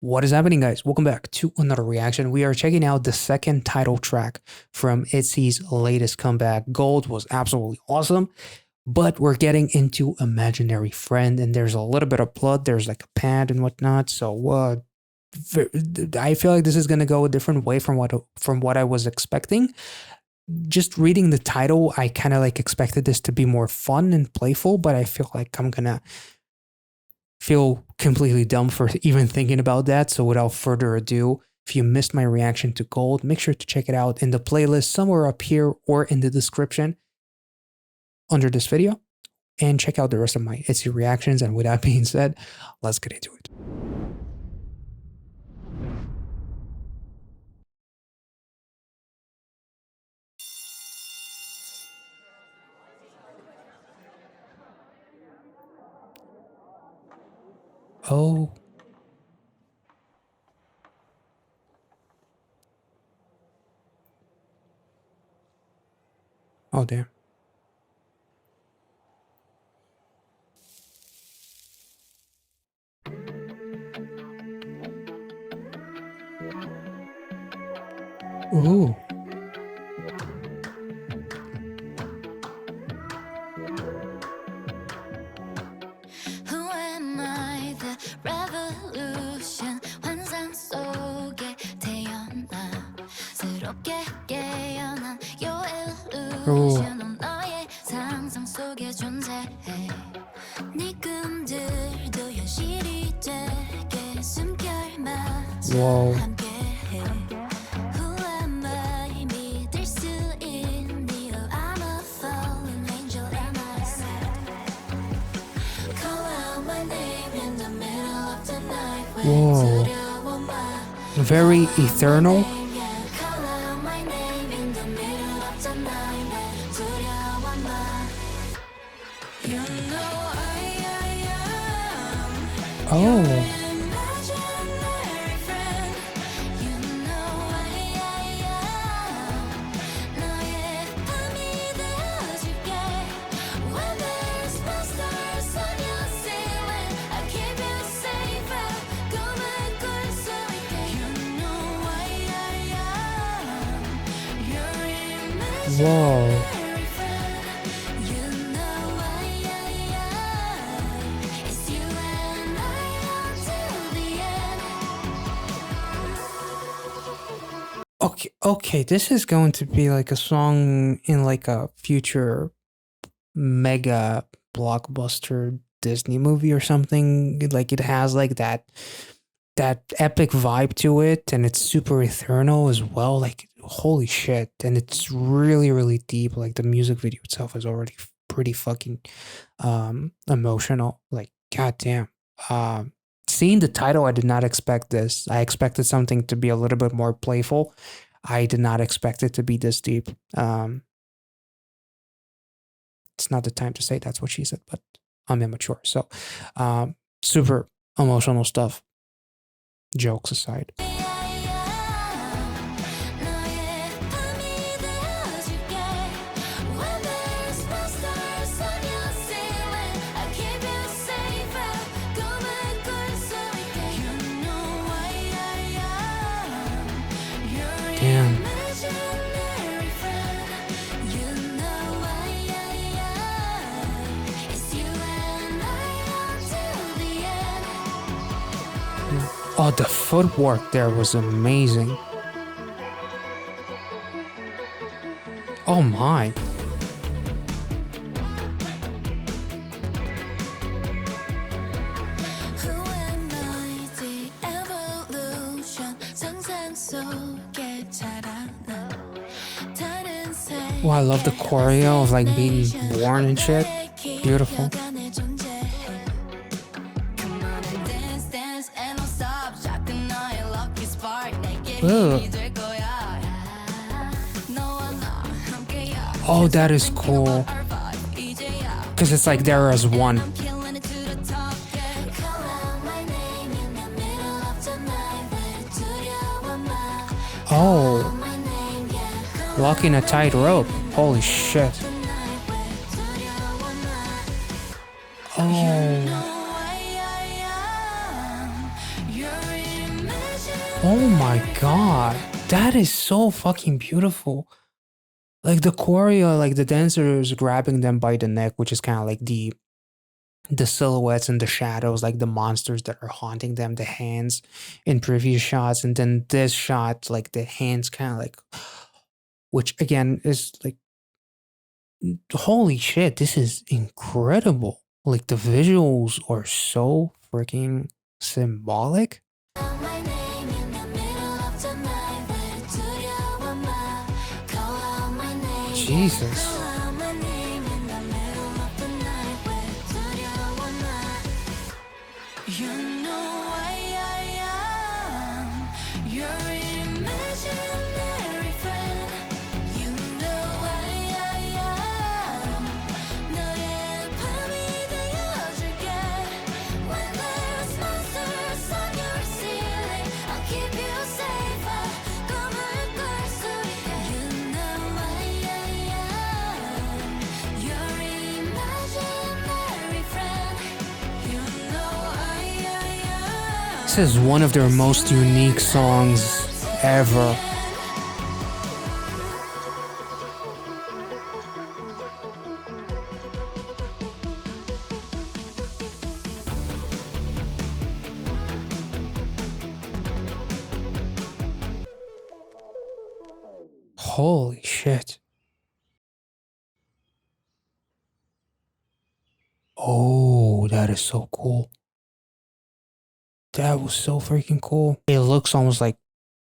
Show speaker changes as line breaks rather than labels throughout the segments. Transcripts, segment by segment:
What is happening, guys? Welcome back to another reaction. We are checking out the second title track from ITZY's latest comeback. Gold was absolutely awesome, but we're getting into Imaginary Friend, and there's a little bit of blood. There's like a pad and whatnot. So I feel like this is gonna go a different way from what I was expecting. Just reading the title, I kind of like expected this to be more fun and playful, but I feel like I'm gonna feel completely dumb for even thinking about that. So without further ado, if you missed my reaction to Gold, make sure to check it out in the playlist somewhere up here or in the description under this video, and check out the rest of my ITZY reactions. And with that being said, let's get into it. Oh. Oh, damn. Ooh.
Who am I? The revolution. 환상 속에 태어나 새롭게 깨어난 your illusion. 넌 너의 상상 속에 존재해. 네 꿈들도 현실이 되게 숨결마저 함께해. Who am I? 믿을 수 있니? Oh, I'm a fallen angel, am I sad? Call out my name in the middle of the night.
Whoa. Very eternal.
Call out my name in the middle of the night. 두려워만. You know I am
Oh.
imaginary friend. You know I am 너의 밤이 되어줄게. When there's monsters on your ceiling, I keep you safe. 꿈을 꿀 수 있게. You know I am your imaginary friend. You know I am. It's you and I until the end.
Okay, this is going to be like a song in like a future mega blockbuster Disney movie or something. Like it has like that epic vibe to it, and it's super ethereal as well. Like holy shit. And it's really deep. Like the music video itself is already pretty fucking emotional. Like goddamn. Seeing the title, I did not expect this. I expected something to be a little bit more playful. I did not expect it to be this deep. It's not the time to say that's what she said, but I'm immature. So super emotional stuff. Jokes aside. Damn. Oh, the footwork there was amazing. Oh my. Oh, I love the choreo of like being born and shit. Beautiful. Ugh. Oh, that is cool. Because it's like they're as one. Oh. Walking a tightrope. Holy shit. Oh. Oh my god, that is so fucking beautiful. Like the choreo, like the dancers grabbing them by the neck, which is kind of like the silhouettes and the shadows, like the monsters that are haunting them, the hands in previous shots, and then this shot, like the hands kind of like, which again is like, holy shit, this is incredible. Like the visuals are so freaking symbolic.
My name in the middle of the night. 왜 두려워 마. Call out my name.
Jesus.
Call out my name in the middle of the night. 왜 두려워 마. You know I am your imaginary friend. You know I am 너의 밤이 되어줄게. When there's monsters on your ceiling, I'll keep you safe. 꿈을 꿀 수 있게. You know I am your imaginary friend. You know I am.
This is one of their most unique songs ever. Holy shit. Oh, that is so cool. That was so freaking cool. It looks almost like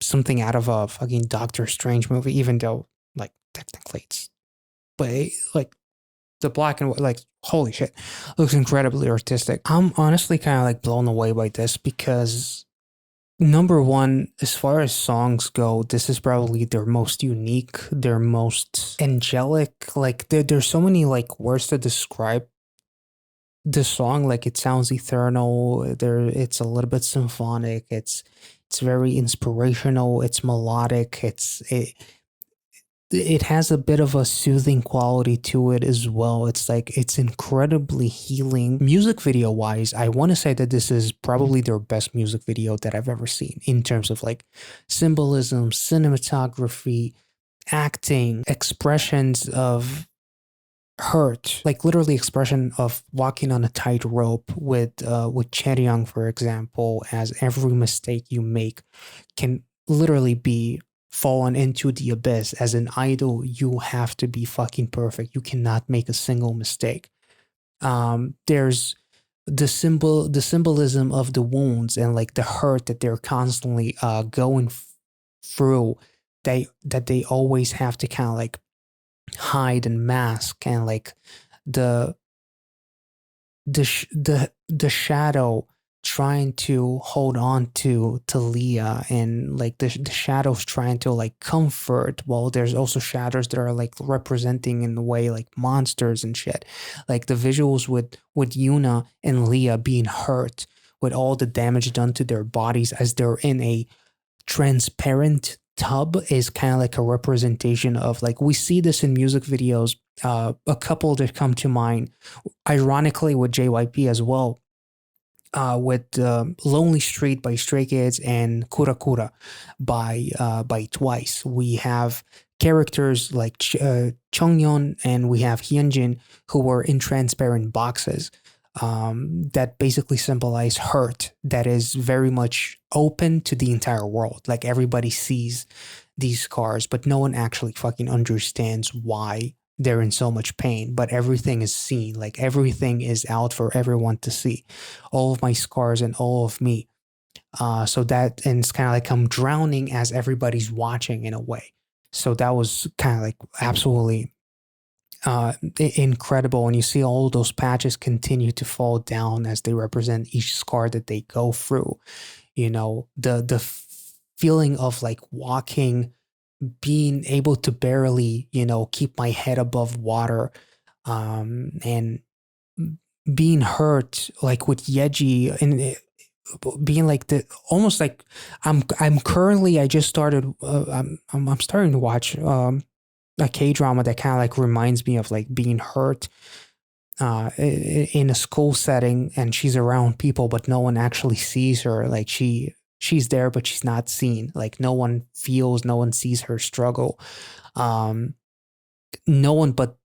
something out of a fucking Doctor Strange movie, even though, like, technically it's, but like, the black and white, like, holy shit, looks incredibly artistic. I'm honestly kind of like blown away by this because, number one, as far as songs go, this is probably their most unique, their most angelic. Like, there's so many like words to describe the song. Like, it sounds eternal. It's a little bit symphonic. It's very inspirational. It's melodic. It has a bit of a soothing quality to it as well. It's like, it's incredibly healing. Music video wise, I want to say that this is probably their best music video that I've ever seen in terms of like symbolism, cinematography, acting, expressions of hurt, like literally expression of walking on a tightrope with Chaeryeong, for example, as every mistake you make can literally be fallen into the abyss. As an idol, you have to be fucking perfect. You cannot make a single mistake. There's the symbolism of the wounds and like the hurt that they're constantly going through. That they always have to kind of like hide and mask, and like the the shadow trying to hold on to Leah, and like the shadows trying to like comfort, while there's also shadows that are like representing in a way like monsters and shit. Like the visuals with Yuna and Leah being hurt with all the damage done to their bodies as they're in a transparent tub is kind of like a representation of, like, we see this in music videos. A couple that come to mind, ironically, with JYP as well, with Lonely Street by Stray Kids and Kura Kura by Twice. We have characters like Chongyeon and we have Hyunjin who were in transparent boxes that basically symbolize hurt that is very much open to the entire world. Like, everybody sees these scars, but no one actually fucking understands why they're in so much pain, but everything is seen. Like, everything is out for everyone to see. All of my scars and all of me. So that, and it's kind of like I'm drowning as everybody's watching in a way. So that was kind of like absolutely incredible. And you see all those patches continue to fall down as they represent each scar that they go through. You know, the feeling of like walking, being able to barely, you know, keep my head above water, and being hurt, like with Yeji, and being like the almost like I'm currently, I just started I'm starting to watch a K-drama that kind of like reminds me of like being hurt in a school setting, and she's around people but no one actually sees her. Like, she she's there, but she's not seen. Like no one feels, no one sees her struggle. Um, no one but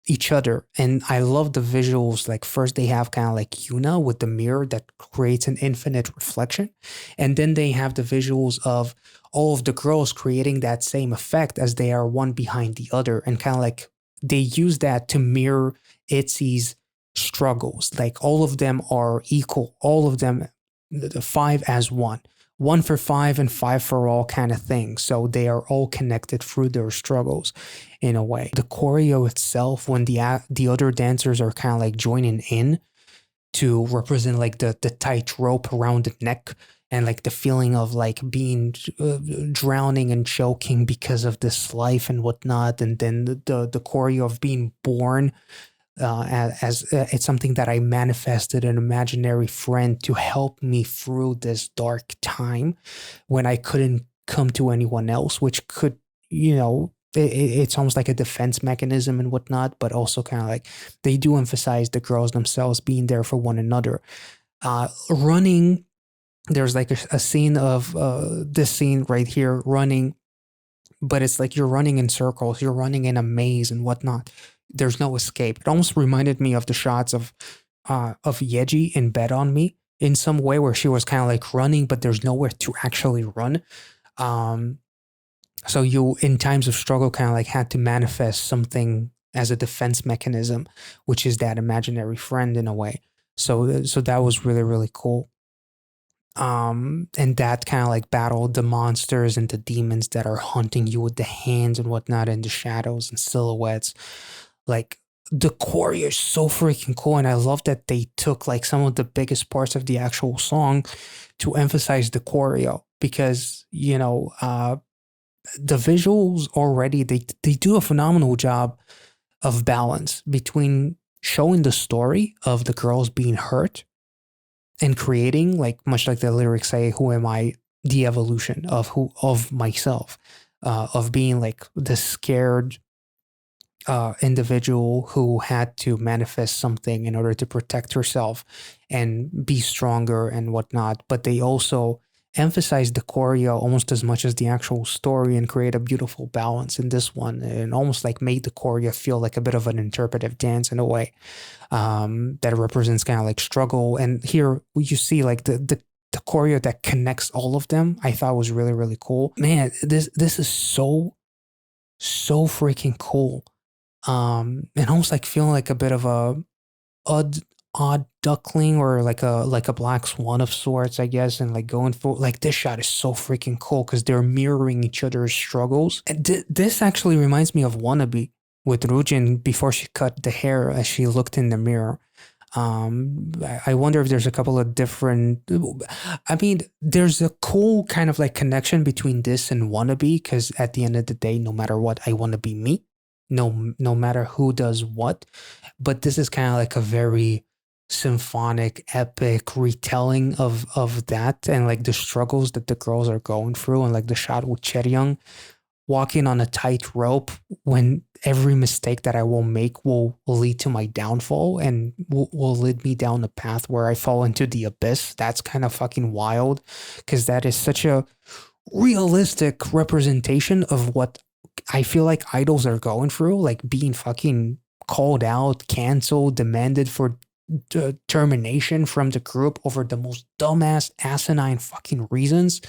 each other. And I love the visuals. Like first they have kind of like Yuna with the mirror that creates an infinite reflection. And then they have the visuals of all of the girls creating that same effect as they are one behind the other. And kind of like they use that to mirror ITZY's struggles. Like all of them are equal. All of them, the five as one for five and five for all kind of thing. So they are all connected through their struggles in a way. The choreo itself, when the other dancers are kind of like joining in to represent like the tight rope around the neck and like the feeling of like being drowning and choking because of this life and whatnot, and then the choreo of being born as it's something that I manifested an imaginary friend to help me through this dark time when I couldn't come to anyone else, which could, it's almost like a defense mechanism and whatnot, but also kind of like they do emphasize the girls themselves being there for one another. Running, there's like a scene of this scene right here, running, but it's like you're running in circles, you're running in a maze and whatnot. There's no escape. It almost reminded me of the shots of Yeji in Bed on Me in some way, where she was kind of like running, but there's nowhere to actually run. So you, in times of struggle, kind of like had to manifest something as a defense mechanism, which is that imaginary friend in a way. So that was really, really cool. And that kind of like battled the monsters and the demons that are hunting you with the hands and whatnot, and the shadows and silhouettes. Like the choreo is so freaking cool, and I love that they took like some of the biggest parts of the actual song to emphasize the choreo, because the visuals already, they do a phenomenal job of balance between showing the story of the girls being hurt and creating, like much like the lyrics say, who am I, the evolution of myself, of being like the scared individual who had to manifest something in order to protect herself and be stronger and whatnot. But they also emphasize the choreo almost as much as the actual story and create a beautiful balance in this one, and almost like made the choreo feel like a bit of an interpretive dance in a way, that represents kind of like struggle. And here you see like the choreo that connects all of them. I thought was really, really cool. Man, this is so freaking cool. And almost like feeling like a bit of a odd duckling, or like a black swan of sorts, I guess. And like going for, like, this shot is so freaking cool because they're mirroring each other's struggles. And this actually reminds me of Wannabe with Rujin before she cut the hair as she looked in the mirror. I wonder if there's a couple of different, I mean, there's a cool kind of like connection between this and Wannabe, because at the end of the day, no matter what, I want to be me, no matter who does what. But this is kind of like a very symphonic, epic retelling of that, and like the struggles that the girls are going through, and like the shot with Cheryung walking on a tight rope when every mistake that I will make will lead to my downfall and will lead me down a path where I fall into the abyss. That's kind of fucking wild, because that is such a realistic representation of what I feel like idols are going through, like being fucking called out, canceled, demanded for termination from the group over the most dumbass, asinine fucking reasons.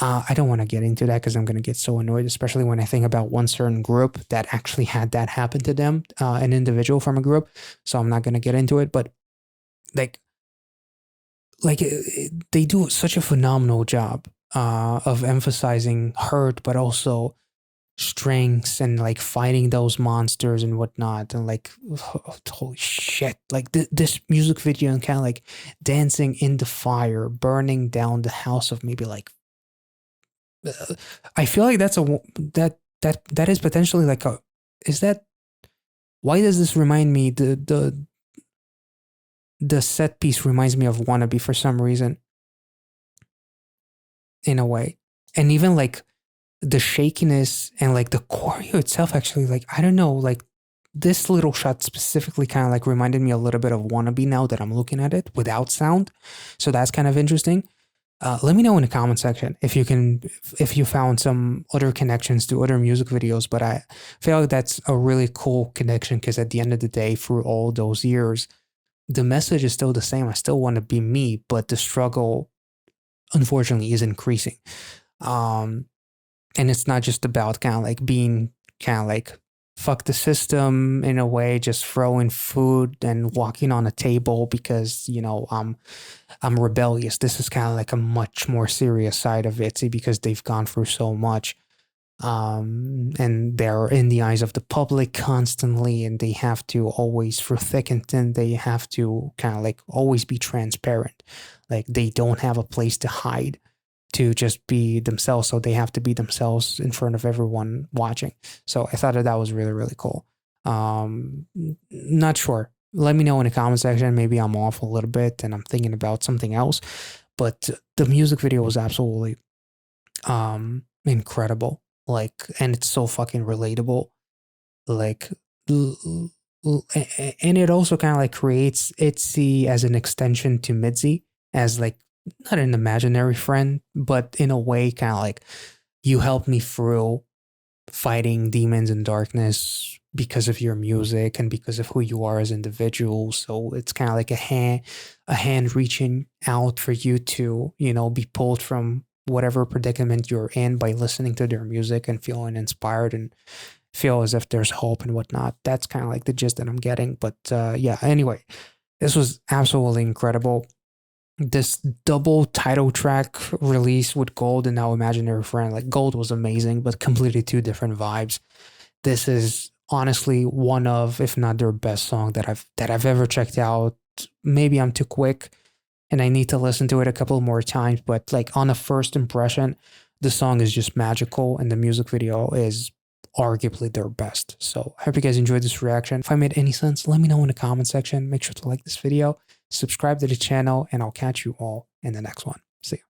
I don't want to get into that because I'm going to get so annoyed, especially when I think about one certain group that actually had that happen to them, an individual from a group. So I'm not going to get into it, but like they do such a phenomenal job of emphasizing hurt, but also strengths, and like fighting those monsters and whatnot. And like, holy shit, like this music video, and kind of like dancing in the fire, burning down the house of maybe like, I feel like that's that is potentially like a, is that, why does this remind me, the set piece reminds me of Wannabe for some reason, in a way. And even like the shakiness and like the choreo itself, actually, like, I don't know, like this little shot specifically kind of like reminded me a little bit of Wannabe now that I'm looking at it without sound. So that's kind of interesting. Let me know in the comment section if you found some other connections to other music videos. But I feel like that's a really cool connection because at the end of the day, through all those years, the message is still the same. I still want to be me, but the struggle, unfortunately, is increasing. Um, and it's not just about kind of like being kind of like fuck the system in a way, just throwing food and walking on a table because I'm rebellious. This is kind of like a much more serious side of ITZY because they've gone through so much. And they're in the eyes of the public constantly, and they have to always, through thick and thin, they have to kind of like always be transparent. Like they don't have a place to hide to just be themselves. So they have to be themselves in front of everyone watching. So I thought that was really, really cool. Not sure. Let me know in the comment section. Maybe I'm off a little bit and I'm thinking about something else. But the music video was absolutely incredible. Like, and it's so fucking relatable. Like, and it also kind of like creates ITZY as an extension to MIDZY, as like not an imaginary friend, but in a way, kind of like you helped me through fighting demons and darkness because of your music and because of who you are as individuals. So it's kind of like a hand reaching out for you to, be pulled from whatever predicament you're in by listening to their music and feeling inspired and feel as if there's hope and whatnot. That's kind of like the gist that I'm getting. But yeah, anyway, this was absolutely incredible. This double title track release with Gold and Now Imaginary Friend, like Gold was amazing, but completely two different vibes. This is honestly one of, if not their best song that I've ever checked out. Maybe I'm too quick and I need to listen to it a couple more times, but like on a first impression, the song is just magical and the music video is arguably their best. So I hope you guys enjoyed this reaction. If I made any sense, let me know in the comment section. Make sure to like this video, subscribe to the channel, and I'll catch you all in the next one. See ya.